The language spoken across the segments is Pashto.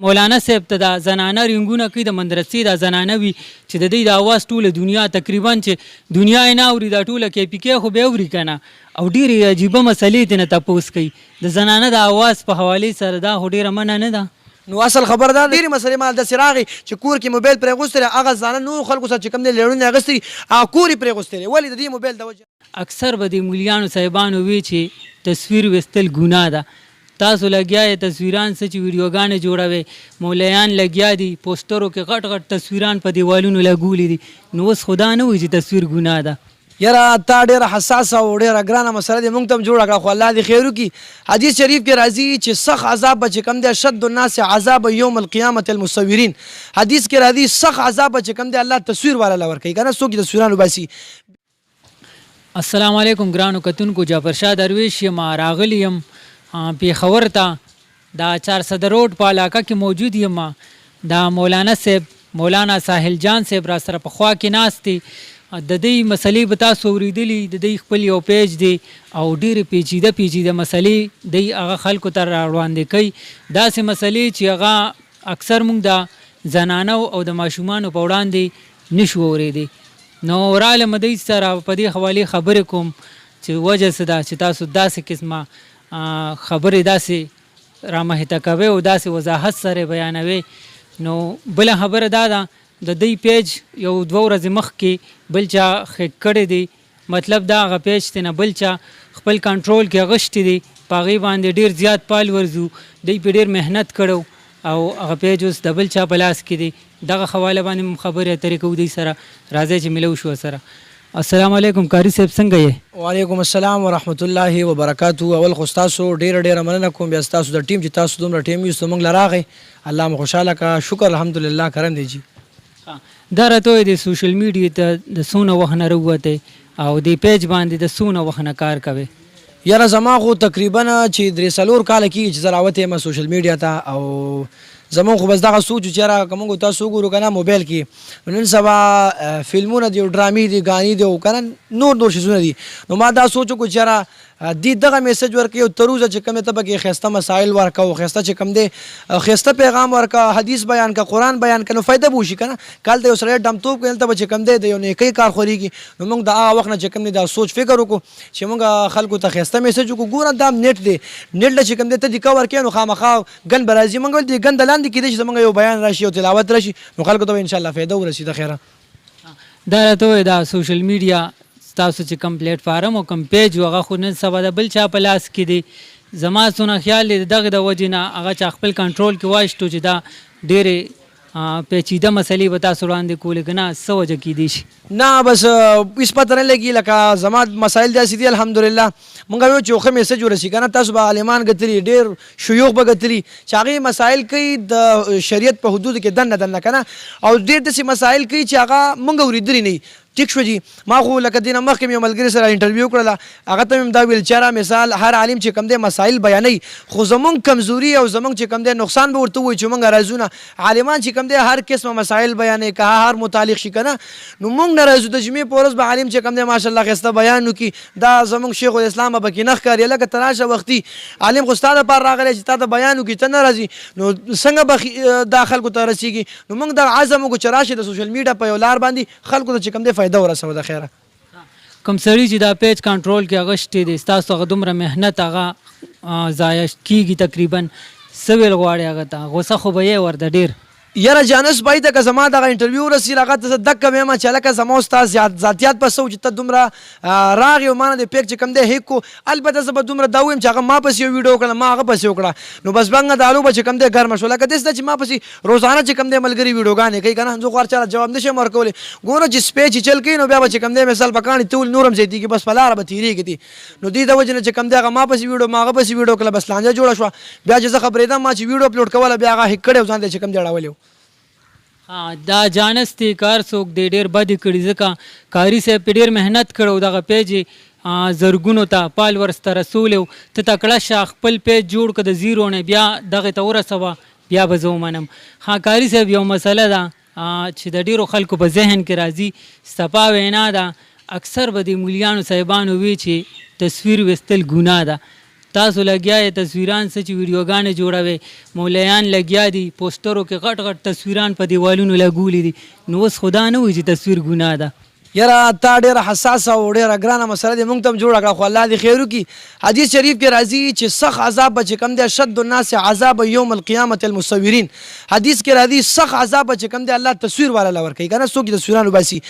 مولانا صاحب ته دا زنانه رنګونه کوي د مدرسې دا زنانه وي چې د دوی د اواز ټوله دنیا تقریبا چې دنیا یې نه اوري دا ټوله KPK خو به اوري که نه او ډېرې عجیبه مسلې ترې نه تپوس کوي د زنانه د اواز په حوالې سره دا خو ډېره منع نه ده. نو اصل خبر دا ډېرې مسلې ما داسې راغی چې کور کې موبایل پرې اغوستی هغه زنانه نورو خلکو سره چې کوم دی لړونې اخیستي هغه کور یې پرې اغوستی ولې د دې موبایل د وجې اکثر به د مولیانو صاحبانو وی چې تصویر ویستل ګناه ده. تاسو لګیا یې تصویران څه چې ویډیوګانې جوړوي مولیان لګیا دي پوسټرو کې غټ غټ تصویران په دیوالونو لګولي دي نو اوس خدا نه وایي چې تصویر ګناه ده. یاره تا ډېره حساسه او ډېره ګرانه مسله دې موږ ته هم جوړه کړه خو الله دې خیر وکړي. حدیث شریف کې راځي چې سخت عذاب به چې کوم دی اشد الناس عذاب یوم القیامة المصورین. حدیث کې راځي سخت عذاب به چې کوم دی الله تصویر والا له ورکوي که نه څوک یې تصویران وباسي. السلام علیکم ګرانو کتونکو جعفرشاه درویش یم راغلی یم پیښور ته دا 400 روډ په علاقه کې موجود یم. دا مولانا صاحب مولانا ساحل جان صاحب را سره په خوا کې ناست دي د دې مسلې به تاسو اورېدلي د دې خپل یو پیج دی او ډېرې پیچیده مسلې دی هغه خلکو ته را وړاندې کوي داسې مسلې چې هغه اکثر موږ د زنانو او د ماشومانو په وړاندې نشو اورېدی. نو رالم دوی سره په دې حوالې خبرې کوم چې وجه څه ده چې تاسو داسې قسمه خبرې داسې رامحته کوي او داسې وضاحت سره بیانوي. نو بله خبره دا ده د دوی پیج یو 2 ورځې مخکې بل چا خیک کړی دی مطلب دا هغه پیج ته نه بل چا خپل کنټرول کې اغوښتي دي په هغې باندې ډېر زیات فالورز وو دوی پې ډېر محنت کړی او هغه پیج اوس د بل چا په لاس کې دی. دغه حواله باندې هم خبرې اترې کوو دوی سره راځئ چې ملو شو سره. السلام علیکم قاری صاحب څنګه یې؟ وعلیکم السلام ورحمت الله وبرکاتو. اول خو ستاسو ډېره مننه کوم بیا ستاسو د ټیم چې تاسو دومره ټیم یوستو موږ له راغی الله مو خوشحاله کا شکر الحمدلله کرم دی جی. دا راته وایي د سوشل میډیا ته د څونه وخت نه راووتی او دې پیج باندې د څونه وخت نه کار کوي؟ یاره زما خو تقریبا چې 3-4 کاله کېږي چې زه راوتی یم سوشل میډیا ته او زمون خو بس دغه سوچ چې یاره که موږ تاسو وګورو که نه موبایل کې نن سبا فلمونه دي او ډرامې دي ګانې دي او که نه نور شیزونه دي نو ما دا سوچ وکړو چې یاره دې دغه میسج ورکوي او تر اوسه چې کوم ته پکې ښایسته مسایل ورکه او ښایسته چې کوم دی ښایسته پیغام ورکه حدیث بیان که قرآن بیان که نو فایده به وشي که نه کله ته یو سړی ډمتوب کوي هلته به چې کوم دی د یو نیکۍ کار خورېږي نو موږ د هغه وخت نه چې کوم دی دا سوچ فکر وکړو چې موږ خلکو ته ښایسته میسج وکړو ګوره دا نیټ دی نیټ له چې کوم دی ته دې کور کوې نو خامخا ګن به راځي موږ دې ګن د لاندې کېدای چې زموږ یو بیان راشي او تلاوت راشي نو خلکو ته به انشاءالله فایده ورسي د خیره. دا راته وایي دا سوشل میډیا تاسو چې کوم پلیټ فارم او کوم پیج هغه خو نن سبا د بل چا په لاس کې دی زما څونه خیال دی دغه د وجې نه هغه چا خپل کنټرول کې واخیستو چې دا ډېرې پیچیده مسلې به تاسو وړاندې کولې که نه څه وجه کیدی شي؟ نه بس هېڅ پته نه لګي لکه زما مسایل داسې دي الحمدلله موږ ویو چې یو ښه میسج ورسي که نه تاسو به عالمان ګټلي ډېر شیوخ به ګټلي چې هغې مسایل کوي د شریعت په حدودو کې دننه که نه او ډېر داسې مسایل کوي چې هغه موږ اورېدلي نه ټیک شو جی. ما خو لکه دینه مخکې مې یو ملګري سره انټرویو کړله هغه ته مې دا ویل چې مثال هر عالم چې کوم دی مسایل بیانوي خو زمونږ کمزوري او زمونږ چې کوم دی نقصان به ورته ووایي چې موږ رازونه عالمان چې کوم دی هر قسمه مسایل بیانوي که هر متعلق شي که نه نو موږ نه راځو د جمعې په ورځ به عالم چې کوم دی ماشاءالله ښایسته بیان وکړي دا زمونږ شیخ الاسلام به پکې نه ښکاري لکه ته راشه وختي عالم خو ستا دپاره راغلی چې تا ته بیان وکړي ته نه راځي نو څنګه به دا خلکو ته رسېږي نو موږ دا عزم وکړو چې راشي د سوشل میډیا په یو لار باندې خلکو ته چې کوم دی فایده ورسوو د خیره. کوم سړي چې دا پیج کنټرول کې اغوښتی دی ستاسو هغه دومره محنت هغه ضایع کېږي تقریبا څه ویل غواړې هغه ته غوسه خو به یې ورته ډېر؟ یاره جانس بھائی ته که زما دغه انټرویو ورسېږي هغه ته زه دقه وایم چې هلکه زما ستا ذاتیات به څه و چې ته دومره راغې او ما نه د پیک چې کوم دی هیک کو البته زه به دومره دا ویم چې هغه ما پسې یو ویډیو وکړه ما هغه پسې وکړه نو بس بنګه د الو به چې کوم دی ګرمه شو لکه داسې ده چې ما پسې روزانه چې کوم دی ملګري ویډیوګانې کوي که نه زه خو هر چاته جواب نه شم ورکولی ګوره چې سپی چې چل کوي نو بیا به چې کوم دی مثال په کاڼي تول نور هم زیاتېږي بس په لاره به تېرېږي دي نو دې د وجې نه چې کوم دی هغه ما پسې ویډیو ما هغه پسې ویډیو کړله بس لانجه جوړه شوه بیا چې زه خبرېدم ما چې ویډیو اپلوډ کوله بیا هغه هیک کړی او ځان ته چې کوم دی اړولی دا جانس دی کار څوک دی ډېر بد یې کړي ځکه کاري صاحب پې ډېر محنت کړی او دغه پیج یې زرګونو ته فالورز ته رسولی و ته تکړه شه خپل پیج جوړ کړه د زیرو نه بیا دغې ته ورسوه بیا به زه ومنم. ها کاري صاحب یو مسله ده چې د ډېرو خلکو په ذهن کې راځي صفا وینا ده اکثر به د مولیانو صاحبانو وی چې تصویر ویستل ګناه ده تاسو لګیا یې تصویران څه چې ویډیوګانې جوړوي مولیان لګیا دي پوسټرو کې غټ غټ تصویران په دیوالونو لګولي دي نو اوس خدا نه وایي چې تصویر ګناه ده یاره تا ډېره حساسه او ډېره ګرانه مسله دې موږ ته هم جوړه کړه خو الله دې خیر وکړي حدیث شریف کې راځي چې سخت عذاب به چې کوم دی اشد الناس عذاب یوم القیامة المصورین حدیث کې راځي سخت عذاب به چې کوم دی الله تصویر والا له ورکوي که نه څوک تصویران وباسي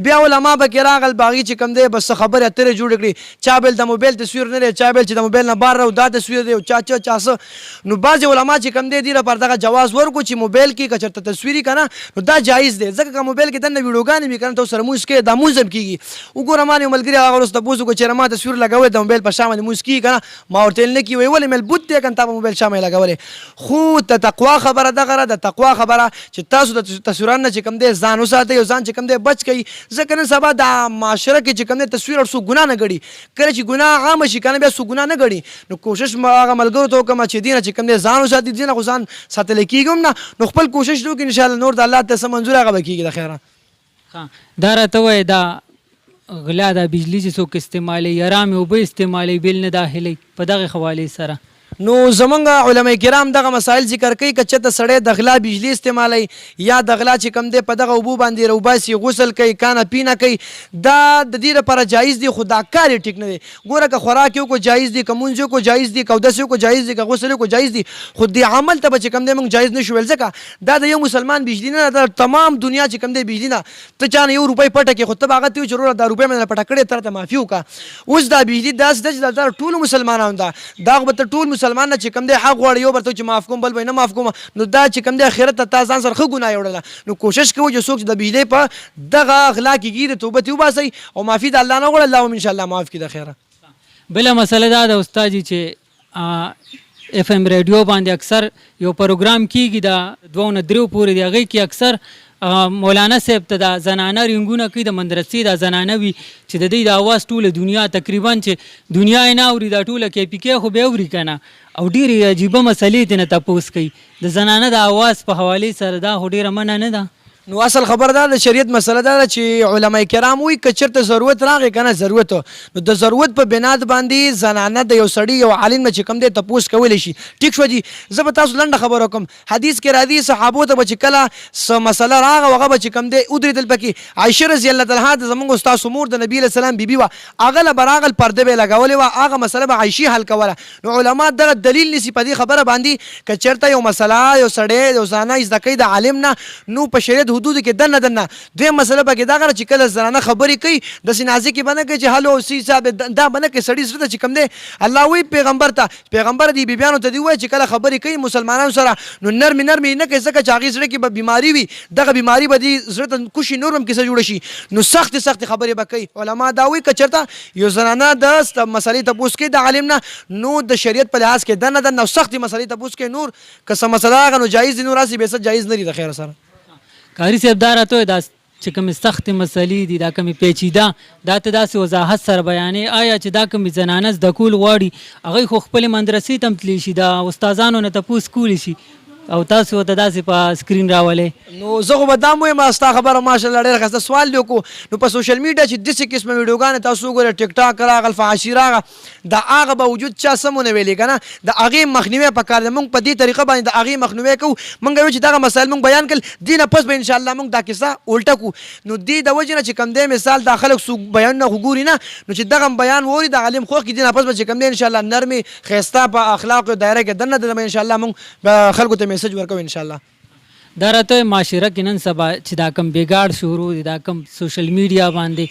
بیا علما به کې راغل باغي چې کوم دی بس خبرې اترې جوړې کړي چا بل د موبایل تصویر نه دی چا بل چې د موبایل نه بار راو دا تصویر دی او چا څه نو بعضې علما چې کوم دی دې لپاره دغه جواز ورکړو چې موبایل کې که چېرته تصویر وي که نه نو دا جایز دی ځکه که موبایل کې دننه ویډیوګانې وي که نه ته ورسره مونځ کوې دا مونځ هم کېږي وګوره ما یو ملګري هغه ورځ تپوس وکړو چېرې ما تصویر لګولی د موبایل په شا باندې مونځ کېږي که نه ما ورته ویل نه کېږي ولې مې بوت دی که نه تا په موبایل شا باندې لګولی خو د تقوا خبره دغه ده د تقوا خبره چې تاسو د تصویرانو نه چې کوم دی ځان وساتئ او ځان چې کوم دی بچ کوئ ځکه نن سبا د معاشره کې چې کوم دی تصویر او څوک ګناه نه ګڼي کله چې ګناه عامه شي که نه بیا څوک ګناه نه ګڼي نو کوشش ما هغه ملګرو ته وکړم چې دې نه چې کوم دی ځان وساتي دې نه خو ځان ساتلی کېږي هم نه نو خپل کوشش وکړي انشاءالله نور د الله ته څه منظور هغه به کېږي د خیره دا راته وایي دا غلا د بجلی چې څوک استعمالوي ارامې اوبه استعمالوي بیل نه داخلوي په دغې حوالې سره نو زمونږ علما کرام دغه مسائل ذکر کوي که چېرته سړی د غلا بجلی استعمالوي یا د غلا چې کوم دی په دغه اوبو باندې راوباسي غسل کوي کانه پینا کوي دا د دې لپاره جایز دی خو دا کار یې ټیک نه دی ګوره که خوراک یې وکړو جایز دی که مونځ یې وکړو جایز دی که اودس یې وکړو جایز دی که غسل یې وکړو جایز دی خو دې عمل ته به چې کوم دی موږ جایز نه شو ویل ځکه دا د یو مسلمان بجلی نه ده تمام دنیا چې کوم دی بجلی نه ته چا نه 1 روپۍ پټه کړې خو ته به هغه ته وایي چې وروره دا روپۍ مې نه پټه کړې ته راته معافي وکړه اوس دا بجلی داسې ده چې دا ټولو مسلمانانو ده دا خو به ته ټول مسلمان نه چې کوم دی حق غواړي یو به ته چې معاف کوم بل به نه معاف کوم نو دا چې کوم دی آخرت ته تا ځان سره ښه ګناه یوړله نو کوشش کوو چې څوک چې د بجلۍ په دغه غلا کې ګیري توبه ترې وباسئ او معافي د الله نه وغواړئ الله هم انشاءالله معاف کړي د خیره بله مسله دا ده استاد جي چې FM ریډیو باندې اکثر یو پروګرام کېږي د 2 نه 3 پورې د هغې کې اکثر مولانا صاحب ته د زنانه رنګونه کوي د مدرسې د زنانه وي چې د دوی د اواز ټوله دنیا تقریبا چې دنیا یې نه اوري دا ټوله KPK خو بیا اوري که نه او ډېرې عجیبه مسلې ترې نه تپوس کوي د زنانه د اواز په حوالې سره دا خو ډېره منع نه ده نو اصل خبر دا د شریعت مسله دا ده چې علما کرام وایي که چېرته ضرورت راغی که نه ضرورت نو د ضرورت په بنا باندې زنانه د یو سړي یو عالم نه چې کوم دی تپوس کولی شي ټیک شو جي زه به تاسو لنډه خبره وکړم حدیث کې راځي صحابو ته به چې کله څه مسله راغه هغه به چې کوم دی ودرېدل پکې عایشه رضی الله تعالی عنها زموږ استاد مور د نبي علیه السلام بیبي وه هغه له به راغل پرده به یې لګولې وه هغه مسله به عایشې حل کوله نو علما دغه دلیل نیسي په دې خبره باندې که چېرته یو مسله یو سړی یو زنانه زده کوي د عالم نه نو په شریعت حدودو کې دننه دویم مسله پکې دا غره چې کله زنانه خبرې کوي داسې نازکې به نه کوي چې هلو سی صاحب دا به نه کوي سړي زړه ته چې کوم دی الله وایي پیغمبر ته پیغمبر دې بیبیانو ته دې ووایي چې کله خبرې کوي مسلمانانو سره نو نرمې نرمې نه کوي ځکه چې هغې زړه کې به بیماري وي دغه بیماري به دې زړه ته کوشي نور هم کیسه جوړه شي نو سختې سختې خبرې به کوي علما دا وایي که چېرته یو زنانه د مسلې تپوس کوي د عالم نه نو د شریعت په لحاظ کې دننه او سختې مسلې تپوس کوي نور که څه مسله هغه نو جایز دي نور هسې بېڅه جایز نه دي د خیره سره قاري صاحب دا راته وایي دا چې کومې سختې مسلې دي دا کومې پیچیده دا ته داسې وضاحت سره بیانې آیا چې دا کومې زنانه زده کول غواړي هغوی خو خپلې مدرسې ته هم تللی شي د استادانو نه تپوس کولی شي او تاسو ورته داسې په سکرین راولئ نو زه خو به دا هم وایم ستا خبره ماشاءالله ډېره ښایسته سوال دې وکړو نو په سوشل میډیا چې داسې قسمه ویډیوګانې تاسو وګورئ ټیک ټاک راغه الفحاشي راغه د هغه باوجود چا څه مونه ویلې که نه د هغې مخنیوی پکار دی موږ په دې طریقه باندې د هغې مخنیوی کوو موږ وایو چې دغه مسایل موږ بیان کړل دې نه پس به انشاءالله موږ دا کیسه الټه کړو نو دې د وجې نه چې کوم دی مثال دا خلک څوک بیانونه خو ګوري نه نو چې دغه بیان ووري د عالم خوښ کړي دې نه پس به چې کوم دی انشاءالله نرمې ښایسته په اخلاقو دایره کې دننه د انشاءالله موږ خلکو ته میسج ورکوو انشاءالله دا راته معاشره کې نن سبا چې دا کم بګاړ شروع دي دا کم سوشل میډیا باندې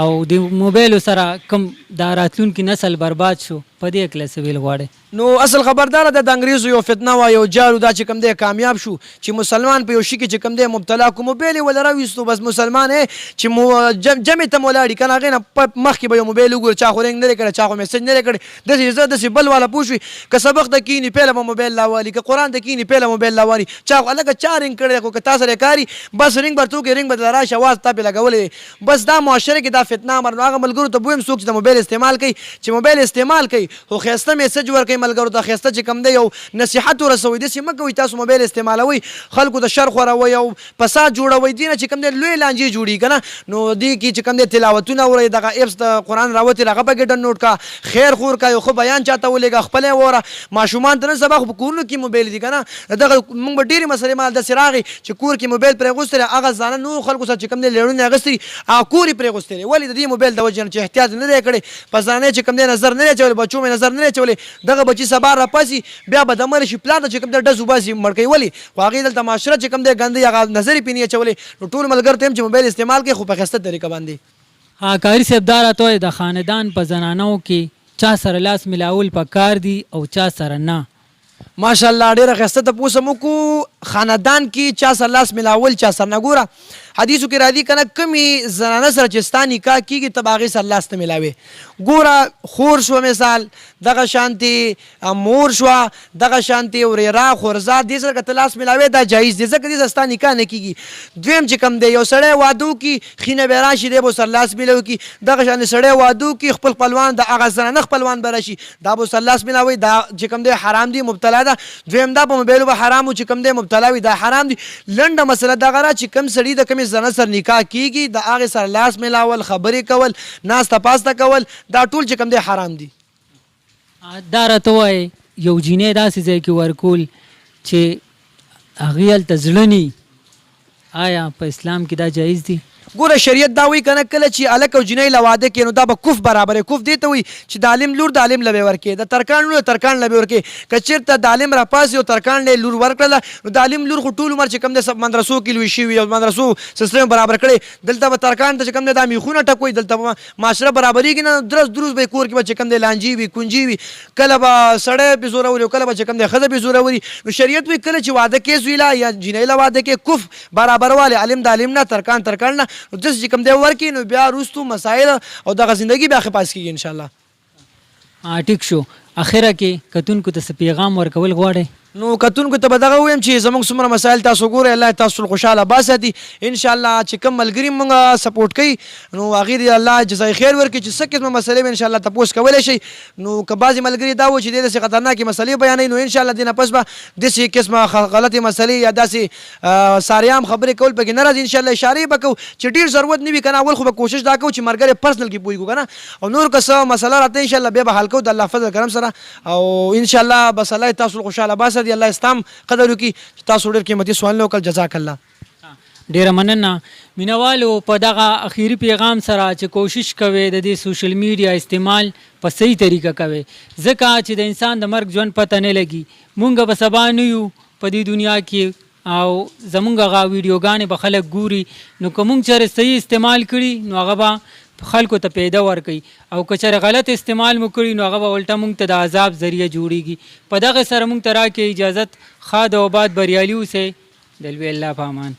او د موبایل سره کم دا راتلونکي نسل برباد شو په دې کې څه ویل غواړي نو اصل خبردار ده د انګریزو یو فتنه وا یو جالو دا چې کوم دی کامیاب شو چې مسلمان په یو شي کې چې کوم دی مبتلا کو موبایل ول راويستو بس مسلمان چې جمع ته مولاړي کنه غینه مخکې به یو موبایل وګور چا خورنګ نه کړي چا خو میسج نه کړي د دې بل والا پوښوي که سبق د کینی پهله موبایل لاوالي که قران د کینی پهله موبایل لاوالي چا الګ چارینګ کړي کو که تاسو لري بس رنګ برتو کې رنګ بدل راشه आवाज ته لګولې بس دا معاشره کې دا فتنه مرنو هغه ملګرو ته بویم څوک چې د موبایل استعمال کوي چې موبایل استعمال کوي خو ښایسته میسج ورکوي ملګرو ته، ښایسته چې کوم دی یو نصیحت ورسوي. داسې مه کوئ تاسو موبایل استعمالوئ خلکو ته شر خوروئ او فساد جوړوئ، دې نه چې کوم دی لوی لانجې جوړېږي که نه. نو دې کې چې کوم دی تلاوتونه اورئ، دغه ایپس د قرآن راوتي هغه پکې ډاونلوډ کا، خیر خور کا، یو ښه بیان چاته ولېږه، خپله یې وره. ماشومان ته نن سبا خو په کورونو کې موبایل دي که نه. دغه موږ به ډېرې مسلې ما داسې راغی چې کور کې موبایل پرې اغوستی دی، هغه زانه نورو خلکو سره چې کوم دی لېړونه یې اخیستي دي، هغه کور یې پرې اغوستی دی. ولې د دې موبایل د وجې نه چې احتیاط نه دی کړی، په زانه چې کوم دی نظر نه دی اچولی، بچو مې نظر نه دی اچولی. دغه بچي سبا راپاسي بیا به دمر شي، پلار ته چې کوم دی ډز وباسي مړ کوي. ولې؟ خو هغې دلته معاشره چې کوم دی ګندی هغه نظر یې پې نه اچولی. نو ټول ملګرو ته یم چې موبایل استعمال کوي خو په ښایسته طریقه باندې. کاري صاحب دا راته وایي د خاندان په زنانو کې چا سره لاس ملاول پکار دي او چا سره نه؟ ماشاءالله ډېره ښایسته تپوس هم وکړو. خاندان کې چا سره لاس ملاول چا سره نه. ګوره حدیثو کې راځي که نه کومې زنانه سره چې ستا نکاح کېږي ته به هغې سره لاس ته ملاوې. ګوره خور شوه مثال، دغه شانتې مور شوه، دغه شانتې ورېره خورزه، دې سره که ته لاس ملاوې دا جایز دی، ځکه دې سره ستا نکاح نه کېږي. دویم چې کوم دی یو سړی واده وکړي ښینه به راشي دی به سره لاس ملاو کړي، دغه شانې سړی واده وکړي خپل خپلوان د هغه زنانه خپلوان به راشي دا به سره لاس ملاوي، دا چې کوم دی حرام دی، مبتلا ده. دویم دا په موبایلو به حرامو چې کوم دی مبتلا وي دا حرام دي. لنډه مسله دغه را چې کوم سړي د کومې زنه سره نکاح کېږي د هغې سره لاس ملاول، خبرې کول، ناسته پاسته کول، دا ټول چې کوم دی حرام دي. دا راته وایي یو جینۍ داسې ځای کې ورکول چې هغې هلته زړه نه وي، آیا په اسلام کې دا جایز دي؟ ګوره شریعت دا وایي که نه کله چې هلک او جینۍ له واده کوي نو دا به کف برابر کف دې ته وایي چې د عالم لور د عالم له به ورکړي، د ترکان لور د ترکان له به ورکړي. که چېرته د عالم راپاسي او ترکان له لور ورکړله نو د عالم لور خو ټول عمر چې کوم دی مدرسو کې لوی شوي او مدرسو سیستم برابر کړی. دلته به ترکان ته چې کوم دی دا میخونه ټکوي، دلته به معاشره برابرېږي نه، درس دروس به کور کې به چې کوم دی لانجې وي کونجې وي، کله به سړی پې زوروري او کله به چې کوم دی ښځه پې زوروري. نو شریعت وایي کله چې واده کې زویله یا جینۍ له واده کې کف برابروالی، عالم د عالم نه، ترکان ترکان نه، نو داسې چې کوم دی ورکی نو بیا وروستو مسایل او دغه زندگی بیا ښه پاس کېږي انشاءالله. ټیک شو. اخره کې کتونکو ته څه پیغام ورکول غواړئ؟ نو کتونکو ته به دغه ووایم چې زموږ څومره مسایل تاسو ګورئ، الله تاسو خوشحاله باساتي انشاءالله. چې کوم ملګري موږ سپورټ کوي نو هغې دې الله جزای خیر ورکړي چې څه قسمه مسلې به انشاءالله تپوس کولی شئ. نو که بعضې ملګري دا و چې دې داسې خطرناکې مسلې بیانوي نو انشاءالله دې نه پس به داسې قسمه غلطې مسلې یا داسې ساریام خبرې کول پکې نه راځي. انشاءالله اشارې به کوو چې ډېر ضرورت نه وي که نه، اول خو به کوشش دا کوو چې ملګری پرسنل کې پوهېږو که نه، او نور که څه مسله راته انشاءالله بیا به حل کوو د الله فضل کرم سره. او انشاءالله بس الله تاسو خوشحاله باساتي، الله استام قدر وکړي چې تاسو ډېر قیمتي سوالونه وکړل. جزاک الله. ډیره مننه مینوالو. په دغه اخیری پیغام سره چې کوشش کوي د دې سوشل میډیا استعمال په صحیح طریقه کوي، ځکه چې د انسان د مرګ ژوند پته نه لګي. مونږ به سبا نه یو په دې دنیا کې او زمونږ هغه ویډیوګانې به خلک ګوري، نو که مونږ چېرې صحیح استعمال کړي نو هغه به خلکو ته پیدا ورکوي، او که چېرې غلط استعمال مو کړي نو هغه به الټه مونږ ته د عذاب ذریعه جوړېږي. په دغه سره مونږ ته راکړئ اجازت. ښاد او آباد بریالي اوسئ. د لوی الله په امان.